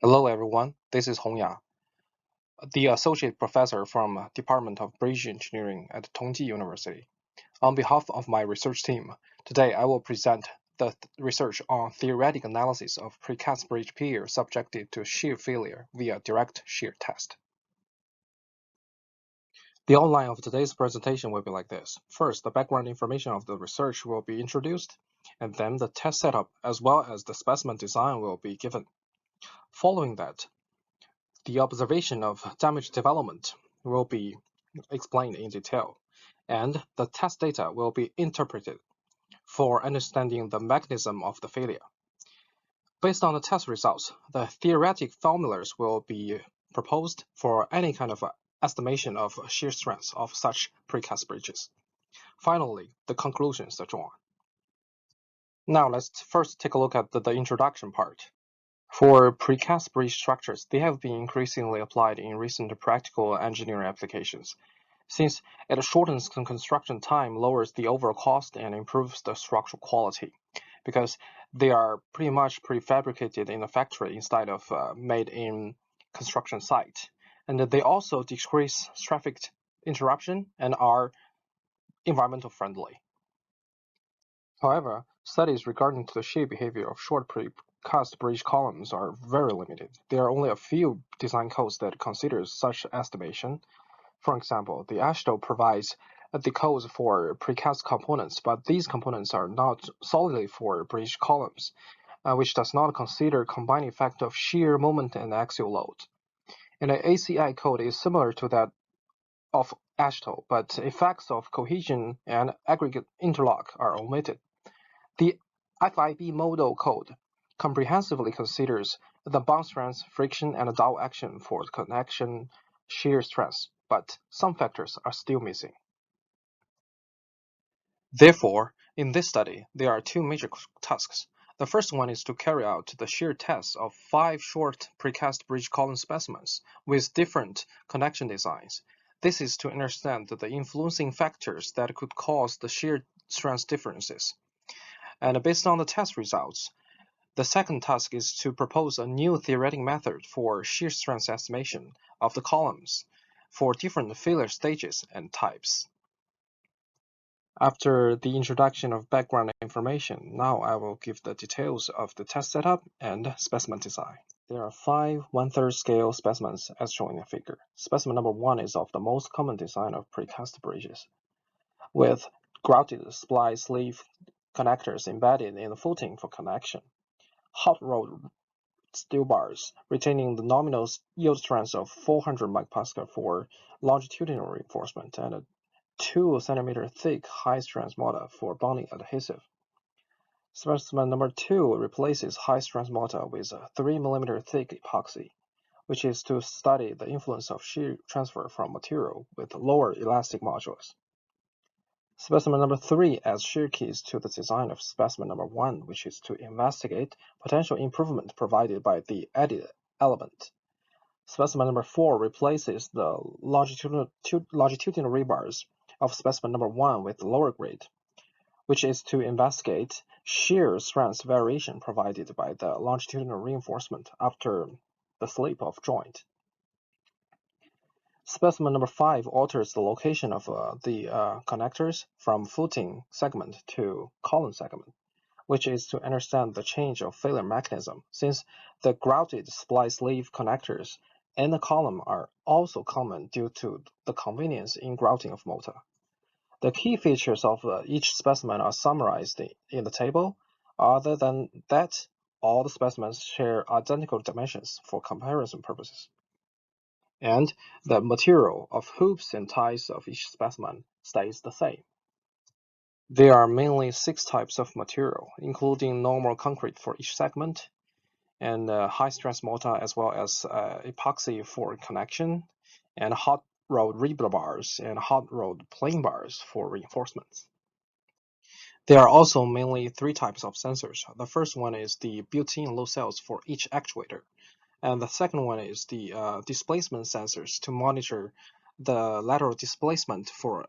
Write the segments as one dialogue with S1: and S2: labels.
S1: Hello everyone, this is Hongya, the Associate Professor from Department of Bridge Engineering at Tongji University. On behalf of my research team, today I will present the research on theoretic analysis of precast bridge pier subjected to shear failure via direct shear test. The outline of today's presentation will be like this. First, the background information of the research will be introduced, and then the test setup as well as the specimen design will be given. Following that, the observation of damage development will be explained in detail, and the test data will be interpreted for understanding the mechanism of the failure. Based on the test results, the theoretic formulas will be proposed for any kind of estimation of shear strength of such precast bridges. Finally, the conclusions are drawn. Now let's first take a look at the introduction part. For precast bridge structures, they have been increasingly applied in recent practical engineering applications, since it shortens the construction time, lowers the overall cost, and improves the structural quality, because they are pretty much prefabricated in a factory instead of made in construction site. And they also decrease traffic interruption and are environmental friendly. However, studies regarding the shear behavior of short precast bridge columns are very limited. There are only a few design codes that consider such estimation. For example, the AASHTO provides the codes for precast components, but these components are not solely for bridge columns, which does not consider combined effect of shear moment and axial load. And the ACI code is similar to that of AASHTO, but effects of cohesion and aggregate interlock are omitted. The FIB model code comprehensively considers the bond strength, friction, and dowel action for the connection shear strength, but some factors are still missing. Therefore, in this study, there are two major tasks. The first one is to carry out the shear test of 5 short precast bridge column specimens with different connection designs. This is to understand the influencing factors that could cause the shear strength differences. And based on the test results, the second task is to propose a new theoretic method for shear strength estimation of the columns for different failure stages and types. After the introduction of background information, now I will give the details of the test setup and specimen design. There are 5 1/3 scale specimens as shown in the figure. Specimen number 1 is of the most common design of precast bridges, with grouted splice sleeve connectors embedded in the footing for connection, hot rolled steel bars retaining the nominal yield strength of 400 MPa for longitudinal reinforcement, and a 2 cm thick high-strength mortar for bonding adhesive. Specimen number 2 replaces high-strength mortar with a 3 mm thick epoxy, which is to study the influence of shear transfer from material with lower elastic modulus. Specimen number 3 adds shear keys to the design of specimen number 1, which is to investigate potential improvement provided by the added element. Specimen number 4 replaces the longitudinal rebars of specimen number 1 with lower grade, which is to investigate shear strength variation provided by the longitudinal reinforcement after the slip of joint. Specimen number 5 alters the location of the connectors from footing segment to column segment, which is to understand the change of failure mechanism, since the grouted splice sleeve connectors in the column are also common due to the convenience in grouting of mortar. The key features of each specimen are summarized in the table. Other than that, all the specimens share identical dimensions for comparison purposes. And the material of hoops and ties of each specimen stays the same. There are mainly 6 types of material, including normal concrete for each segment, and high-strength mortar as well as epoxy for connection, and hot-rolled rebar bars and hot-rolled plain bars for reinforcements. There are also mainly 3 types of sensors. The first one is the built-in load cells for each actuator, and the second one is the displacement sensors to monitor the lateral displacement for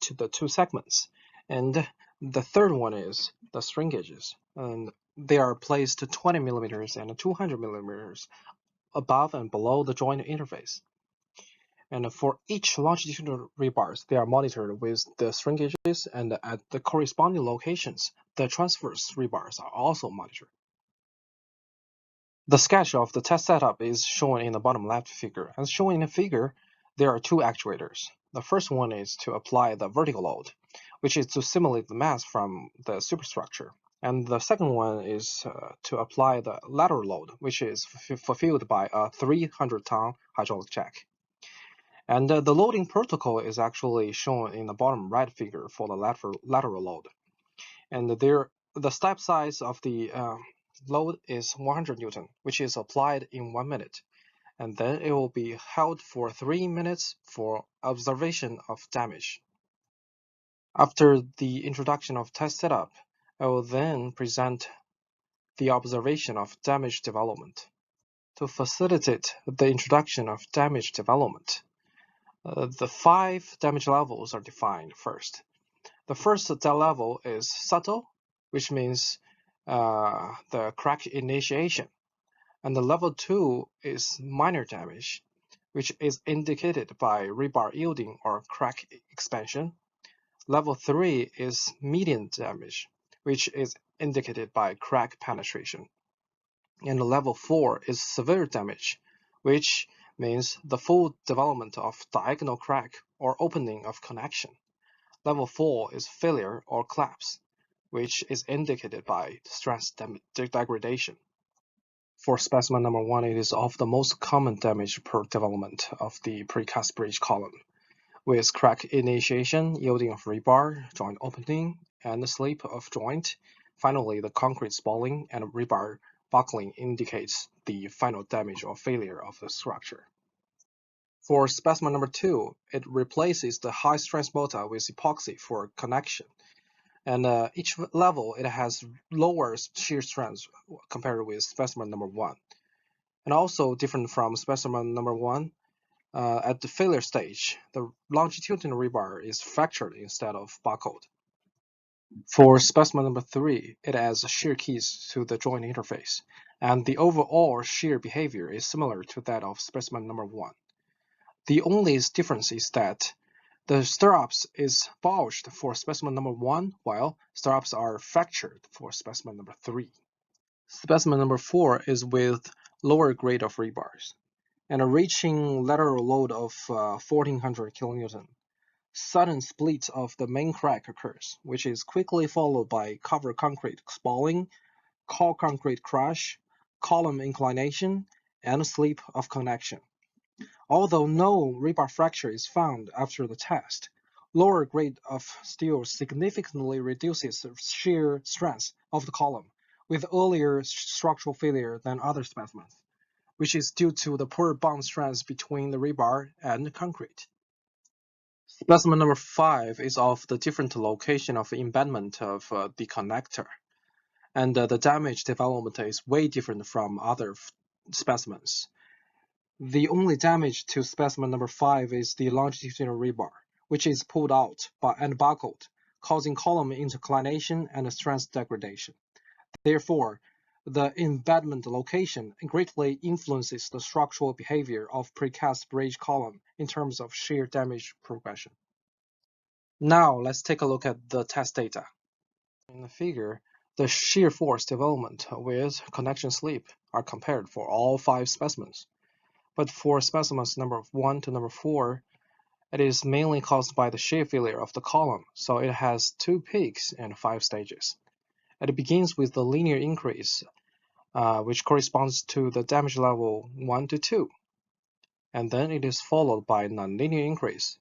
S1: to the 2 segments. And the third one is the strain gauges, and they are placed 20 millimeters and 200 millimeters above and below the joint interface. And for each longitudinal rebars, they are monitored with the strain gauges, and at the corresponding locations, the transverse rebars are also monitored. The sketch of the test setup is shown in the bottom left figure. As shown in the figure, there are two actuators. The first one is to apply the vertical load, which is to simulate the mass from the superstructure. And the second one is to apply the lateral load, which is fulfilled by a 300-ton hydraulic jack. And the loading protocol is actually shown in the bottom right figure for the lateral load. And the step size of the load is 100 Newton, which is applied in 1 minute. And then it will be held for 3 minutes for observation of damage. After the introduction of test setup, I will then present the observation of damage development. To facilitate the introduction of damage development, the 5 damage levels are defined first. The first level is subtle, which means the crack initiation. And the level 2 is minor damage, which is indicated by rebar yielding or crack expansion. Level 3 is medium damage, which is indicated by crack penetration. And level 4 is severe damage, which means the full development of diagonal crack or opening of connection. Level 4 is failure or collapse, which is indicated by stress degradation. For specimen number 1, it is of the most common damage per development of the precast bridge column, with crack initiation, yielding of rebar, joint opening, and slip of joint. Finally, the concrete spalling and rebar buckling indicates the final damage or failure of the structure. For specimen number 2, it replaces the high-strength mortar with epoxy for connection. And each level, it has lower shear strength compared with specimen number 1. And also different from specimen number 1, at the failure stage, the longitudinal rebar is fractured instead of buckled. For specimen number 3, it adds shear keys to the joint interface, and the overall shear behavior is similar to that of specimen number 1. The only difference is that the stirrups is bulged for specimen number 1, while stirrups are fractured for specimen number 3. Specimen number 4 is with lower grade of rebars and a reaching lateral load of 1400 kN. Sudden split of the main crack occurs, which is quickly followed by cover concrete spalling, core concrete crash, column inclination, and slip of connection. Although no rebar fracture is found after the test, lower grade of steel significantly reduces the shear strength of the column with earlier structural failure than other specimens, which is due to the poor bond strength between the rebar and concrete. Specimen number 5 is of the different location of embedment of the connector, and the damage development is way different from other specimens. The only damage to specimen number 5 is the longitudinal rebar, which is pulled out and buckled, causing column interclination and strength degradation. Therefore, the embedment location greatly influences the structural behavior of precast bridge column in terms of shear damage progression. Now let's take a look at the test data. In the figure, the shear force development with connection slip are compared for all 5 specimens. But for specimens number 1 to number 4, it is mainly caused by the shear failure of the column, so it has 2 peaks and 5 stages. It begins with the linear increase, which corresponds to the damage level 1 to 2. And then it is followed by nonlinear increase,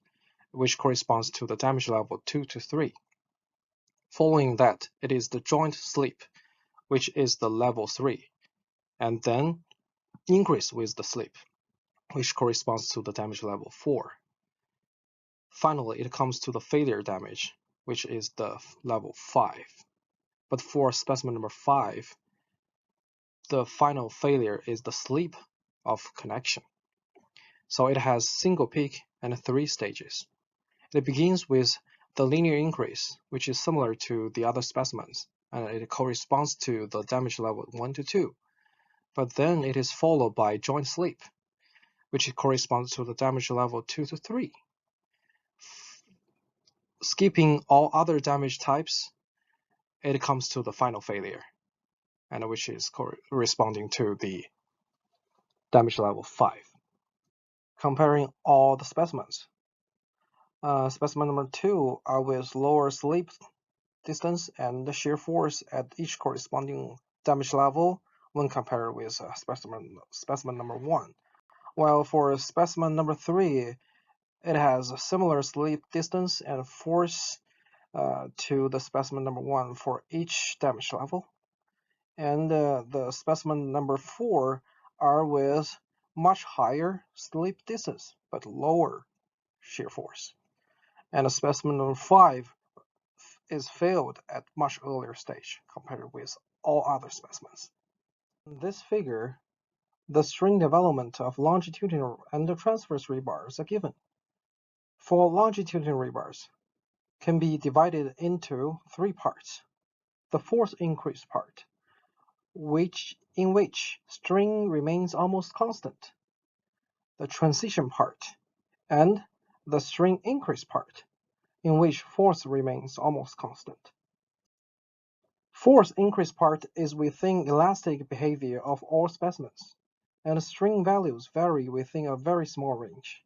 S1: which corresponds to the damage level 2 to 3. Following that, it is the joint slip, which is the level 3, and then increase with the slip, which corresponds to the damage level 4. Finally, it comes to the failure damage, which is the level 5. But for specimen number 5, the final failure is the slip of connection. So it has single peak and 3 stages. It begins with the linear increase, which is similar to the other specimens, and it corresponds to the damage level 1 to 2. but then it is followed by joint slip, which corresponds to the damage level 2 to 3. Skipping all other damage types, it comes to the final failure, and which is corresponding to the damage level 5. Comparing all the specimens. Specimen number 2 are with lower slip distance and the shear force at each corresponding damage level when compared with specimen number 1. While for specimen number 3, it has a similar slip distance and force to the specimen number 1 for each damage level. And the specimen number 4 are with much higher slip distance but lower shear force. And the specimen number 5 is failed at much earlier stage compared with all other specimens. In this figure, the string development of longitudinal and the transverse rebars are given. For longitudinal rebars, can be divided into 3 parts. The force increase part, in which string remains almost constant, the transition part, and the string increase part, in which force remains almost constant. Force increase part is within elastic behavior of all specimens, and string values vary within a very small range.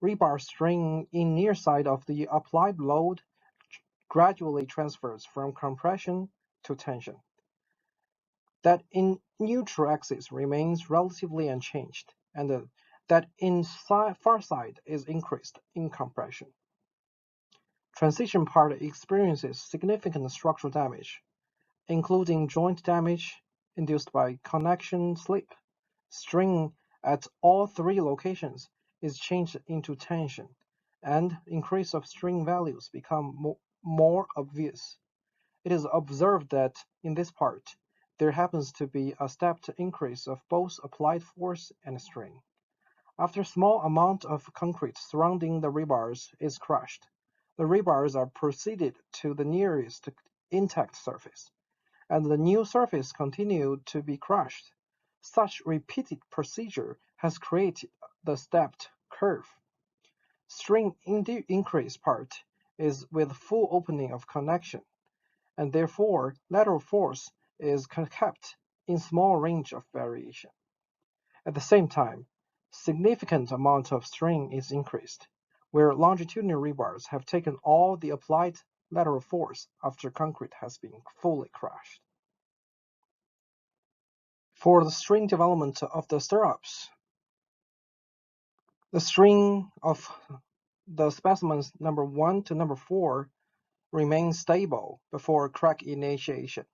S1: Rebar string in near side of the applied load gradually transfers from compression to tension. That in neutral axis remains relatively unchanged, and that in far side is increased in compression. Transition part experiences significant structural damage, including joint damage induced by connection slip. String at all 3 locations is changed into tension, and increase of string values become more obvious. It is observed that in this part, there happens to be a stepped increase of both applied force and strain. After a small amount of concrete surrounding the rebars is crushed, the rebars are proceeded to the nearest intact surface, and the new surface continued to be crushed. Such repeated procedure has created the stepped curve. String increase part is with full opening of connection, and therefore lateral force is kept in small range of variation. At the same time, significant amount of strain is increased, where longitudinal rebars have taken all the applied lateral force after concrete has been fully crushed. For the string development of the stirrups, the string of the specimens number 1 to number 4 remains stable before crack initiation,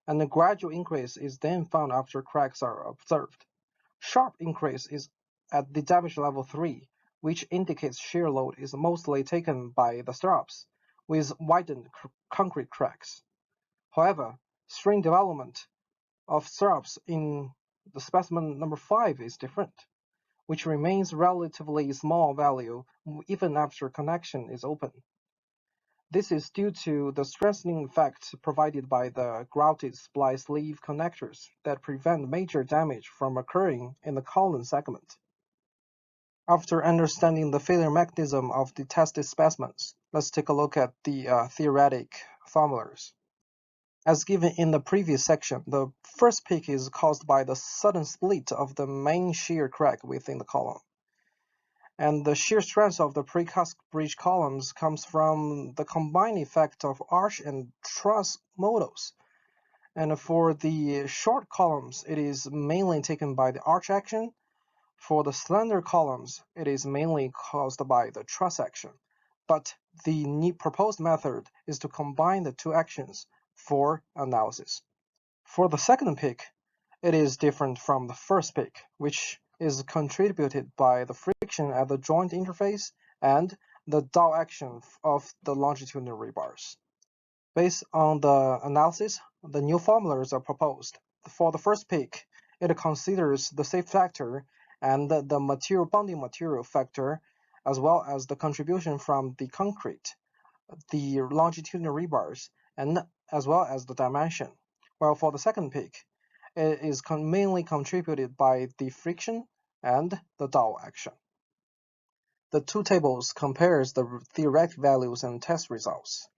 S1: and a gradual increase is then found after cracks are observed. Sharp increase is at the damage level 3, which indicates shear load is mostly taken by the stirrups, with widened concrete cracks. However, string development of stirrups in the specimen number 5 is different, which remains relatively small value even after connection is open. This is due to the strengthening effect provided by the grouted splice sleeve connectors that prevent major damage from occurring in the column segment. After understanding the failure mechanism of the tested specimens, let's take a look at the theoretic formulas. As given in the previous section, the first peak is caused by the sudden split of the main shear crack within the column. And the shear strength of the precast bridge columns comes from the combined effect of arch and truss models. And for the short columns, it is mainly taken by the arch action. For the slender columns, it is mainly caused by the truss action. But the proposed method is to combine the 2 actions for analysis. For the second peak, it is different from the first peak, which is contributed by the friction at the joint interface and the dow action of the longitudinal rebars. Based on the analysis, the new formulas are proposed. For the first peak, it considers the safe factor and the material bonding material factor, as well as the contribution from the concrete, the longitudinal rebars, and as well as the dimension. While for the second peak, It is mainly contributed by the friction and the dowel action. The two tables compares the theoretic values and test results.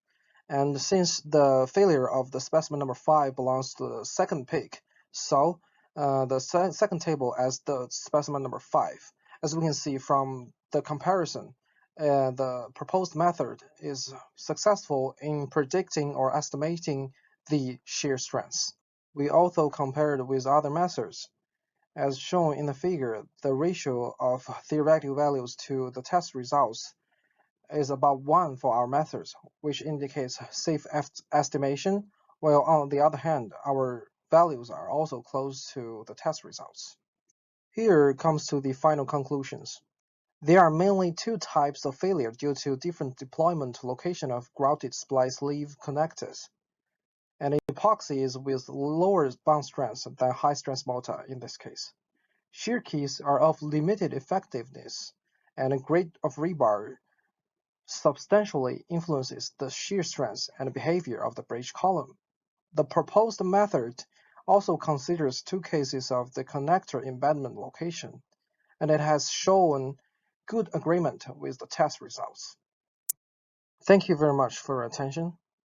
S1: And since the failure of the specimen number 5 belongs to the second peak, so the second table as the specimen number 5. As we can see from the comparison, the proposed method is successful in predicting or estimating the shear strength. We also compared with other methods. As shown in the figure, the ratio of theoretical values to the test results is about 1 for our methods, which indicates safe estimation, while on the other hand, our values are also close to the test results. Here comes to the final conclusions. There are mainly two types of failure due to different deployment location of grouted splice sleeve connectors. And epoxy is with lower bond strength than high strength mortar in this case. Shear keys are of limited effectiveness, and a grade of rebar substantially influences the shear strength and behavior of the bridge column. The proposed method also considers two cases of the connector embedment location, and it has shown good agreement with the test results. Thank you very much for your attention.